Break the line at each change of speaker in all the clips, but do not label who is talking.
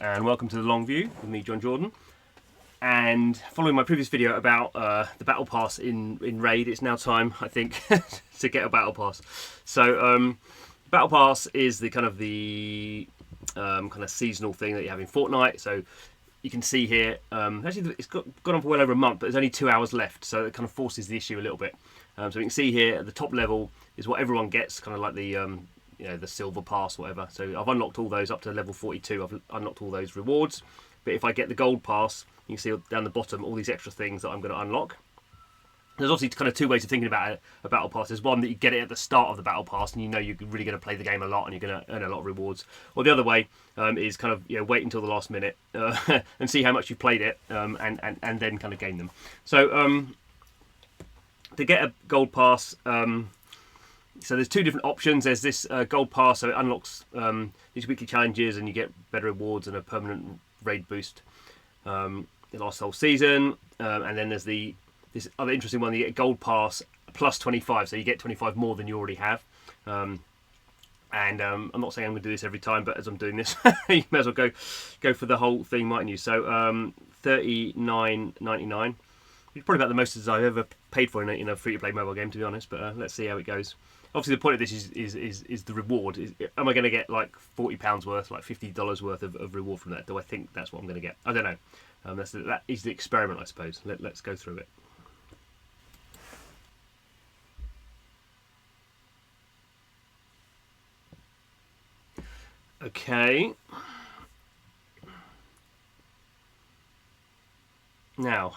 and welcome to the long view with me, Jon Jordan. And following my previous video about the battle pass in Raid, it's now time, I think, to get a battle pass. So battle pass is the kind of seasonal thing that you have in Fortnite. So you can see here, actually it's gone on for well over a month, but there's only 2 hours left, so it kind of forces the issue a little bit. So you can see here at the top level is what everyone gets, kind of like the the silver pass, whatever. So I've unlocked all those up to level 42. I've unlocked all those rewards. But if I get the gold pass, you can see down the bottom all these extra things that I'm going to unlock. There's obviously kind of two ways of thinking about a battle pass. There's one that you get it at the start of the battle pass, and you know you're really going to play the game a lot, and you're going to earn a lot of rewards. Or the other way is kind of wait until the last minute and see how much you've played it, and then kind of gain them. So to get a gold pass. So there's two different options. There's this gold pass, so it unlocks these weekly challenges, and you get better rewards and a permanent raid boost. It lasts the whole season, and then there's this other interesting one. You get a gold pass plus 25, so you get 25 more than you already have. I'm not saying I'm going to do this every time, but as I'm doing this, you may as well go for the whole thing, mightn't you? So $39.99. It's probably about the most as I've ever paid for in a free-to-play mobile game, to be honest. But let's see how it goes. Obviously, the point of this is the reward. Am I going to get like £40 worth, like $50 worth of reward from that? Do I think that's what I'm going to get? I don't know. That is the experiment, I suppose. Let's go through it. Okay. Now.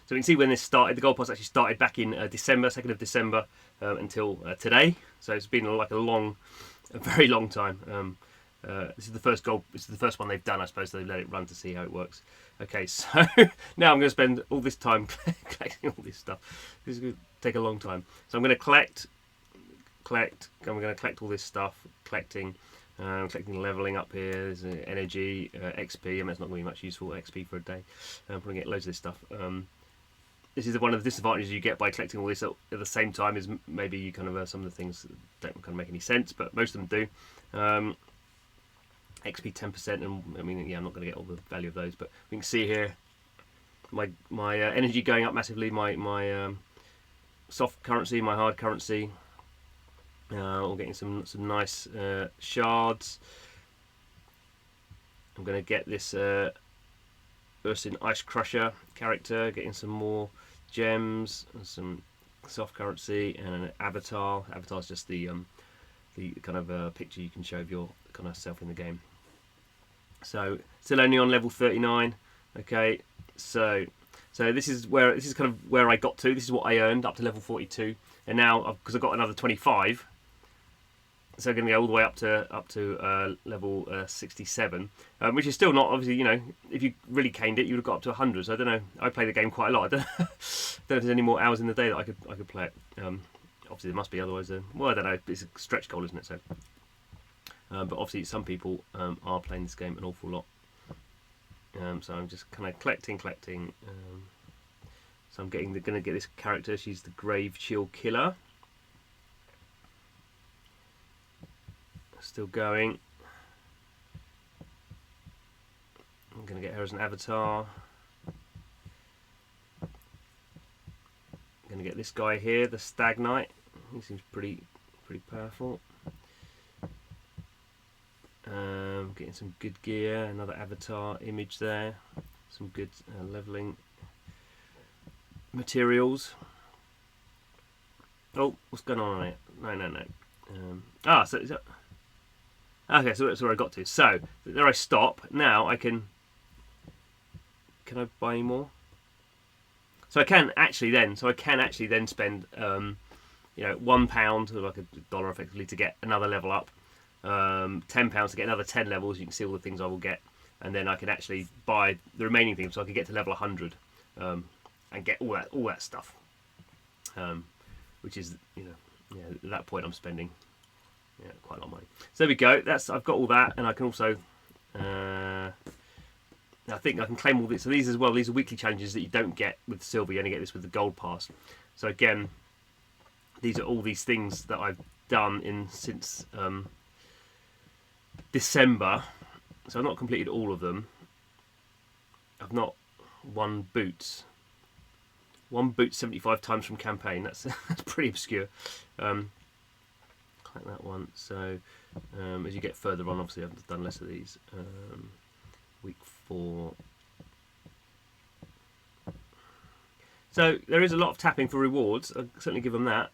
So we can see when this started. The gold pass actually started back in December, 2nd of December, until today. So it's been like a very long time. This is the first gold. This is the first one they've done, I suppose. So they let it run to see how it works. Okay, so now I'm going to spend all this time collecting all this stuff. This is going to take a long time. So I'm going to collect. I'm going to collect all this stuff. Collecting leveling up here. There's energy, XP. I mean, it's not going to be much useful XP for a day. I'm going to get loads of this stuff. This is one of the disadvantages you get by collecting all this at the same time, is maybe you kind of some of the things don't kind of make any sense, but most of them do. XP 10%, and I mean, yeah, I'm not going to get all the value of those, but we can see here my energy going up massively, my soft currency, my hard currency. All getting some nice shards. I'm going to get this Ursin Ice Crusher character, getting some more gems and some soft currency and an avatar. Avatar's just the kind of picture you can show of your kind of self in the game. So still only on level 39. Okay, so this is kind of where I got to. This is what I earned up to level 42, and now because I've got another 25. So I'm going to go all the way up to level 67, which is still not, obviously, if you really caned it, you would have got up to 100. So I don't know. I play the game quite a lot. I don't know if there's any more hours in the day that I could play it. Obviously there must be, otherwise, well, I don't know. It's a stretch goal, isn't it? So, but obviously some people are playing this game an awful lot. So I'm just kind of collecting. So I'm going to get this character. She's the Grave Chill Killer. Still going. I'm going to get her as an avatar. I'm going to get this guy here, the Stag Knight. He seems pretty powerful. Getting some good gear, another avatar image there. Some good leveling materials. Oh, what's going on here? No. So okay, so that's where I got to. So there I stop. Now I can I buy any more? So I can actually then spend £1 or like $1 effectively to get another level up. £10 to get another 10 levels. You can see all the things I will get, and then I can actually buy the remaining things, so I can get to level 100 and get all that stuff. Which is at that point I'm spending. Yeah, quite a lot of money. So there we go. I've got all that, and I can also I think I can claim all these. So these as well. These are weekly challenges that you don't get with silver. You only get this with the gold pass. So again, these are all these things that I've done since December, so I've not completed all of them. I've not won boots. One boot 75 times from campaign. That's pretty obscure. Like that one. So as you get further on, obviously I've done less of these. Week 4. So there is a lot of tapping for rewards. I'll certainly give them that.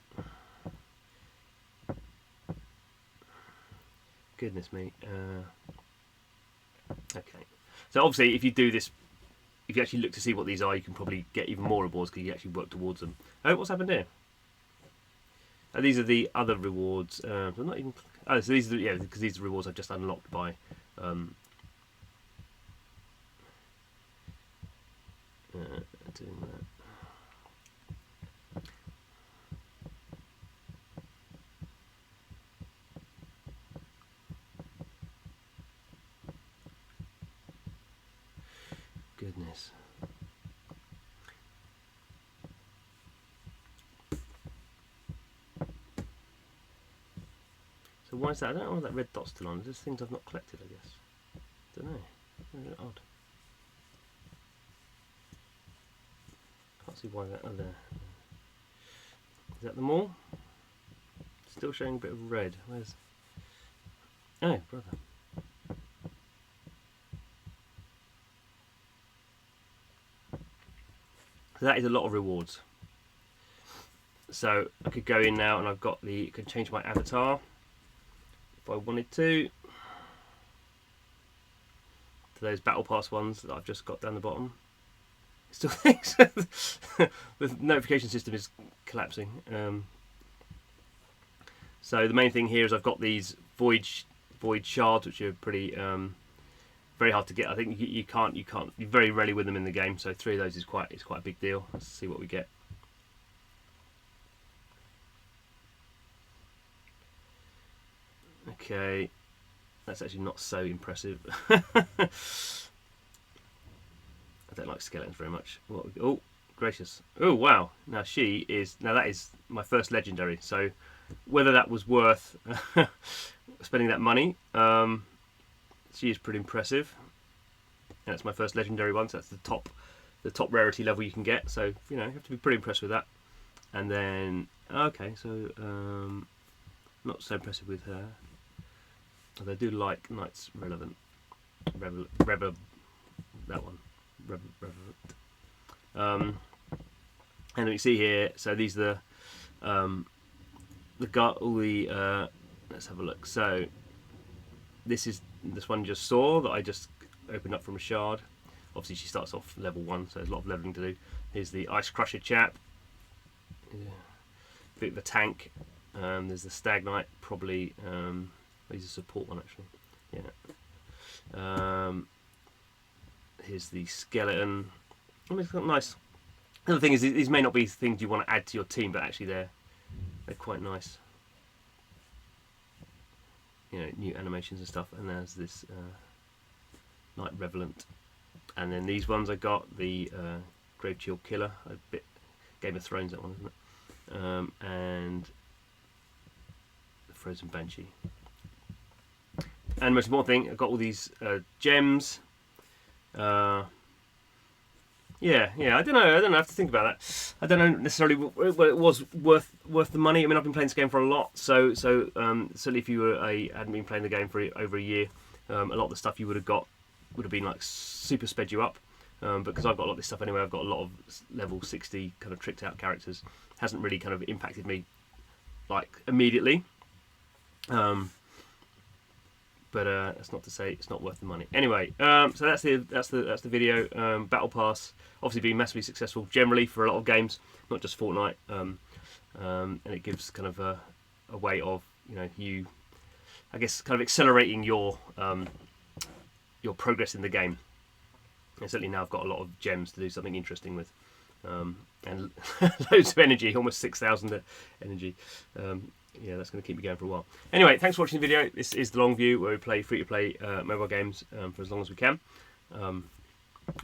Goodness me. Okay. So obviously if you do this, if you actually look to see what these are, you can probably get even more rewards because you actually work towards them. Oh, what's happened here? Oh, these are the other rewards. So not even. Oh, so these are because these are rewards I've just unlocked by. Doing that. Goodness. So why is that? I don't know why that red dot's still on. There's things I've not collected, I guess. Don't know. Very odd. Can't see why that. Oh, there. Is that them all? Still showing a bit of red. Where's? Oh, brother. So that is a lot of rewards. So I could go in now and I've got the. I can change my avatar if I wanted to those battle pass ones that I've just got down the bottom. Still thinks the notification system is collapsing. So the main thing here is I've got these void shards, which are pretty very hard to get. I think you can't you very rarely win them in the game. So 3 of those is quite a big deal. Let's see what we get. Okay, that's actually not so impressive. I don't like skeletons very much. Oh, gracious. Oh, wow. Now that is my first legendary. So whether that was worth spending that money, she is pretty impressive. And it's my first legendary one, so that's the top rarity level you can get. So, you know, you have to be pretty impressed with that. And then, okay, so not so impressive with her. Although I do like Knights Relevant. That one. And we see here, so these are let's have a look. So this one you just saw that I just opened up from a shard. Obviously she starts off level 1, so there's a lot of leveling to do. Here's the Ice Crusher chap. Bit of a tank. There's the Stag Knight, probably he's a support one actually. Yeah. Here's the skeleton. I mean, it's got nice. The other thing is, these may not be things you want to add to your team, but actually they're quite nice. You know, new animations and stuff. And there's this Night Revelant, and then these ones I got the Grave Chill Killer, a bit Game of Thrones, that one, isn't it? And the Frozen Banshee. And most important thing, I've got all these gems. Yeah. I don't know. I have to think about that. I don't know necessarily whether it was worth the money. I mean, I've been playing this game for a lot, so certainly if you hadn't been playing the game for over a year, a lot of the stuff you would have got would have been like super sped you up. Because I've got a lot of this stuff anyway. I've got a lot of level 60 kind of tricked out characters. Hasn't really kind of impacted me like immediately. But that's not to say it's not worth the money. Anyway, so that's the video. Battle Pass obviously being massively successful generally for a lot of games, not just Fortnite. And it gives kind of a way of I guess kind of accelerating your progress in the game. And certainly now I've got a lot of gems to do something interesting with, and loads of energy, almost 6,000 energy. Yeah, that's going to keep me going for a while. Anyway, thanks for watching the video. This is the long view where we play free-to-play mobile games for as long as we can. And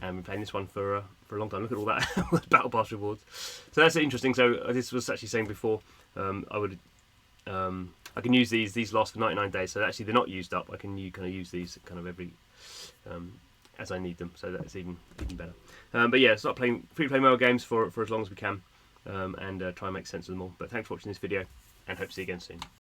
we've been playing this one for a long time. Look at all that Battle Pass rewards. So that's interesting. So this was actually saying before, I I can use these. These last for 99 days, so actually they're not used up. I can kind of use these kind of every as I need them, so that's even better. But yeah, start playing free-to-play mobile games for as long as we can, and try and make sense of them all. But thanks for watching this video, and hope to see you again soon.